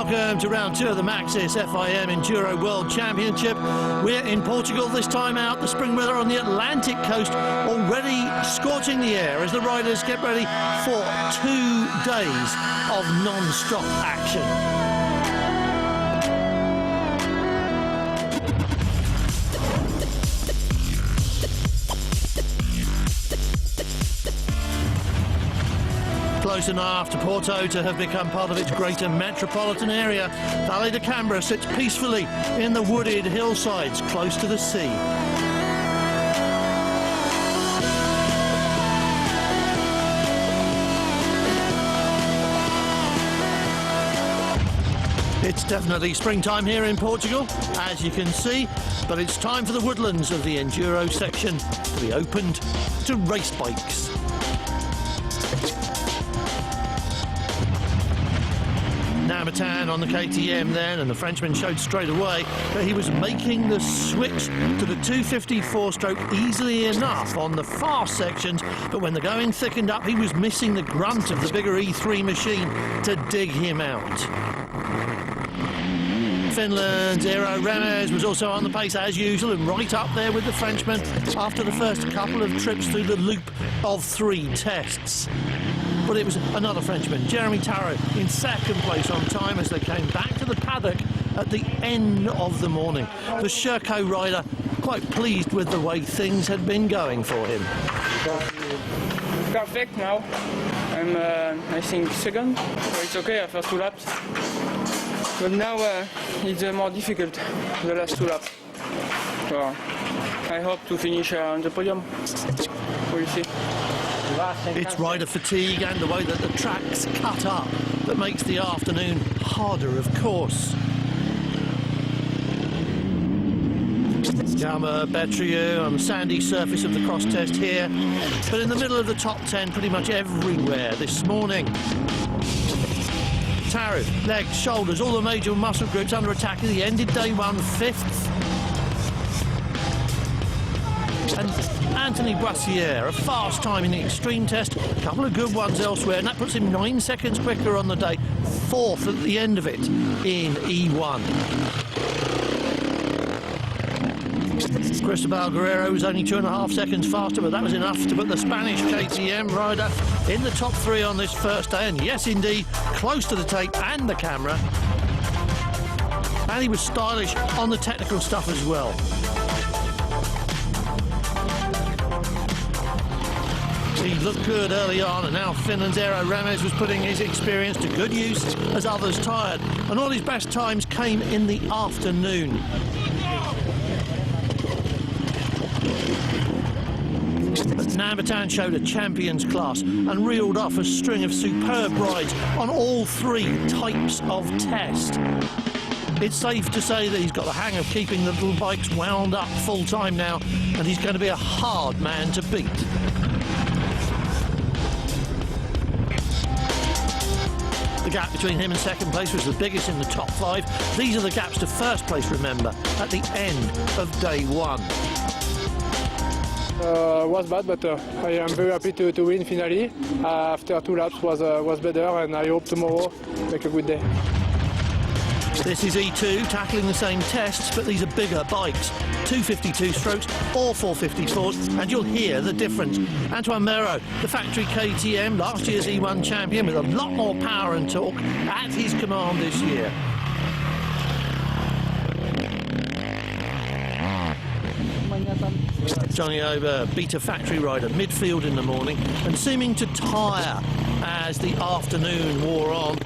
Welcome to round 2 of the Maxis FIM Enduro World Championship. We're in Portugal this time out. The spring weather on the Atlantic coast already scorching the air as the riders get ready for 2 days of non-stop action. Close enough to Porto to have become part of its greater metropolitan area, Vale de Cambra sits peacefully in the wooded hillsides close to the sea. It's definitely springtime here in Portugal, as you can see, but it's time for the woodlands of the enduro section to be opened to race bikes. Namatan on the KTM then, and the Frenchman showed straight away that he was making the switch to the 254-stroke easily enough on the fast sections, but when the going thickened up, he was missing the grunt of the bigger E3 machine to dig him out. Finland's Eero Remes was also on the pace as usual and right up there with the Frenchman after the first couple of trips through the loop of 3 tests. But it was another Frenchman, Jeremy Tarot, in second place on time as they came back to the paddock at the end of the morning. The Sherco rider quite pleased with the way things had been going for him. Perfect now. I'm, I think, second. So it's okay after 2 laps. But now it's more difficult, the last 2 laps. So I hope to finish on the podium. We'll see. It's rider fatigue and the way that the track's cut up that makes the afternoon harder, of course. Jaume Betriu on the sandy surface of the cross test here, but in the middle of the top 10 pretty much everywhere this morning. Tarot, legs, shoulders, all the major muscle groups under attack as he ended day 1 5th. And Anthony Boissier, a fast time in the extreme test, a couple of good ones elsewhere, and that puts him 9 seconds quicker on the day, 4th at the end of it in E1. Cristobal Guerrero was only 2.5 seconds faster, but that was enough to put the Spanish KTM rider in the top 3 on this first day, and yes indeed, close to the tape and the camera. And he was stylish on the technical stuff as well. He looked good early on, and now Finland's Eero Remes was putting his experience to good use as others tired, and all his best times came in the afternoon. But Namatan showed a champion's class and reeled off a string of superb rides on all 3 types of test. It's safe to say that he's got the hang of keeping the little bikes wound up full time now, and he's going to be a hard man to beat. The gap between him and second place was the biggest in the top 5. These are the gaps to first place, remember, at the end of day 1. Was bad, but I am very happy to win finally. After 2 laps was better, and I hope tomorrow make a good day. This is E2 tackling the same tests, but these are bigger bikes. 252 strokes or 454s, and you'll hear the difference. Antoine Mero, the factory KTM, last year's E1 champion, with a lot more power and torque at his command this year. Johnny Ober beat a factory rider midfield in the morning and seeming to tire as the afternoon wore on.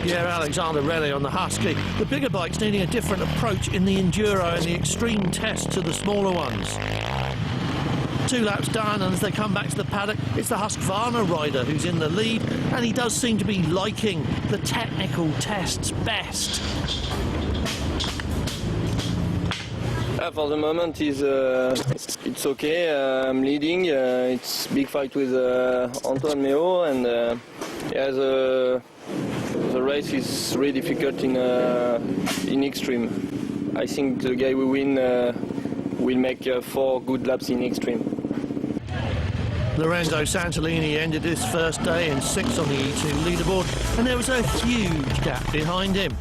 Pierre-Alexandre Relais on the Husky. The bigger bikes needing a different approach in the enduro and the extreme test to the smaller ones. 2 laps done, and as they come back to the paddock, it's the Husqvarna rider who's in the lead, and he does seem to be liking the technical tests best. For the moment, it's okay. I'm leading. It's big fight with Antoine Meo, and yeah, the race is really difficult in extreme. I think the guy who win will make 4 good laps in extreme. Lorenzo Santolini ended his first day in 6th on the E2 leaderboard, and there was a huge gap behind him.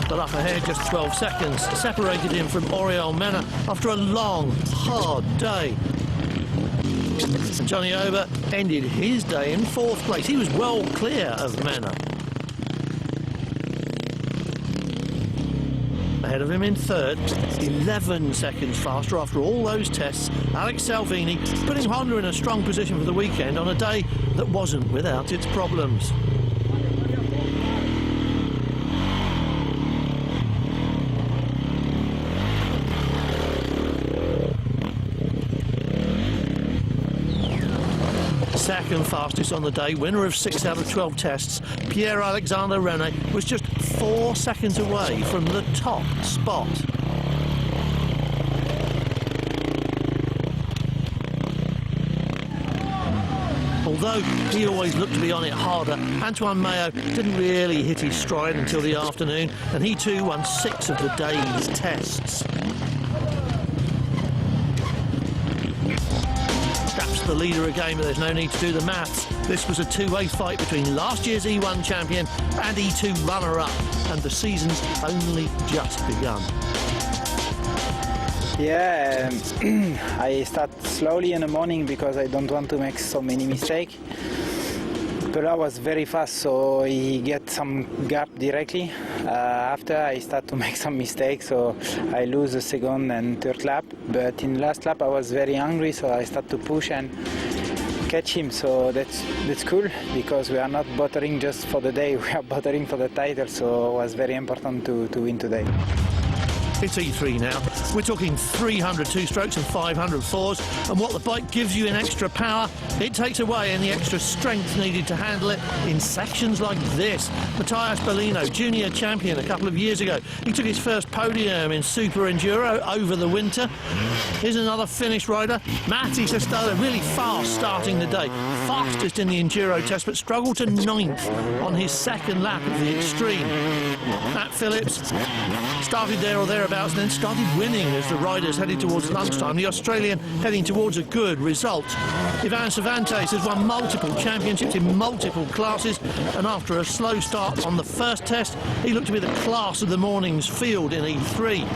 But up ahead, just 12 seconds separated him from Oriol Mena after a long, hard day. And Johnny Ober ended his day in 4th place. He was well clear of Mena. Ahead of him in 3rd, 11 seconds faster after all those tests, Alex Salvini, putting Honda in a strong position for the weekend on a day that wasn't without its problems. Second fastest on the day, winner of 6 out of 12 tests, Pierre-Alexandre Rene was just 4 seconds away from the top spot. Although he always looked to be on it harder, Antoine Mayo didn't really hit his stride until the afternoon, and he too won 6 of the day's tests. The leader again, but there's no need to do the maths. This was a two-way fight between last year's E1 champion and E2 runner-up, and the season's only just begun. Yeah, I start slowly in the morning because I don't want to make so many mistakes. Pela was very fast, so he get some gap directly. After I start to make some mistakes, so I lose the 2nd and 3rd lap. But in last lap I was very hungry, so I start to push and catch him. So that's cool, because we are not battling just for the day, we are battling for the title. So it was very important to win today. It's E3 now. We're talking 300 two-strokes and 500 fours, and what the bike gives you in extra power, it takes away any extra strength needed to handle it in sections like this. Matthias Bellino, junior champion a couple of years ago, he took his first podium in Super Enduro over the winter. Here's another Finnish rider, Matti Sestola, really fast starting the day. Fastest in the Enduro test, but struggled to 9th on his 2nd lap of the Extreme. Matt Phillips started there or thereabouts and then started winning as the riders headed towards lunchtime. The Australian heading towards a good result. Ivan Cervantes has won multiple championships in multiple classes, and after a slow start on the first test, he looked to be the class of the morning's field in E3.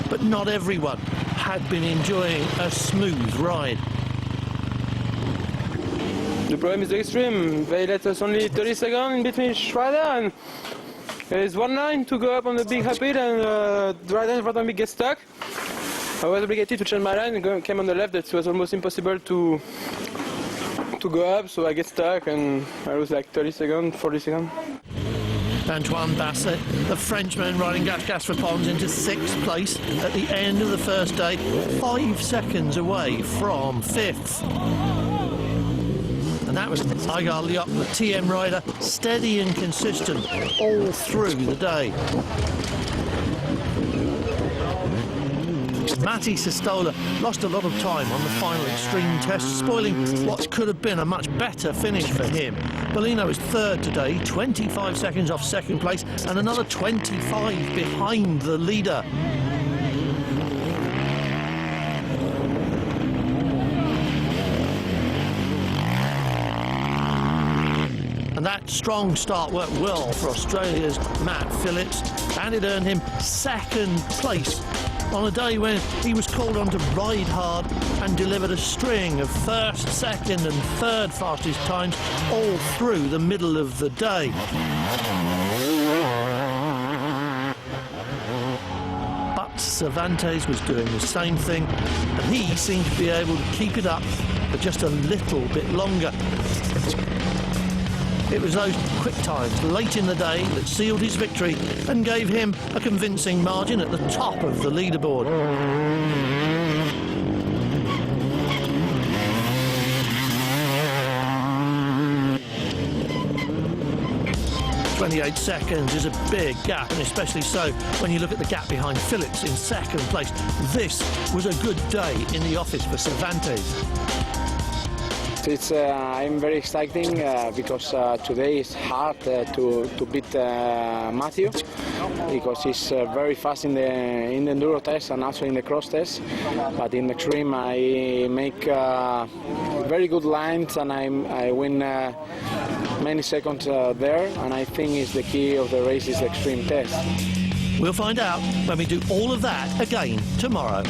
But not everyone had been enjoying a smooth ride. The problem is the Extreme. They let us only 30 seconds in between each rider, and there's one line to go up on the big rapid, and the rider in front of me gets stuck. I was obligated to change my line and came on the left. That was almost impossible to go up, so I get stuck and I was like 30 seconds, 40 seconds. Antoine Basset, the Frenchman riding Gas for Pons, into 6th place at the end of the first day, 5 seconds away from 5th. And that was Igar Liop, the TM rider, steady and consistent all through the day. Matti Sestola lost a lot of time on the final Extreme test, spoiling what could have been a much better finish for him. Bellino is 3rd today, 25 seconds off 2nd place, and another 25 behind the leader. And that strong start worked well for Australia's Matt Phillips, and it earned him 2nd place on a day when he was called on to ride hard and delivered a string of 1st, 2nd and 3rd fastest times all through the middle of the day. But Cervantes was doing the same thing, and he seemed to be able to keep it up for just a little bit longer. It was those quick times late in the day that sealed his victory and gave him a convincing margin at the top of the leaderboard. 28 seconds is a big gap, and especially so when you look at the gap behind Phillips in 2nd place. This was a good day in the office for Cervantes. I'm very exciting because today is hard to beat Matthew because he's very fast in the enduro test and also in the cross test. But in the extreme, I make very good lines and I win many seconds there. And I think it's the key of the race is the extreme test. We'll find out when we do all of that again tomorrow.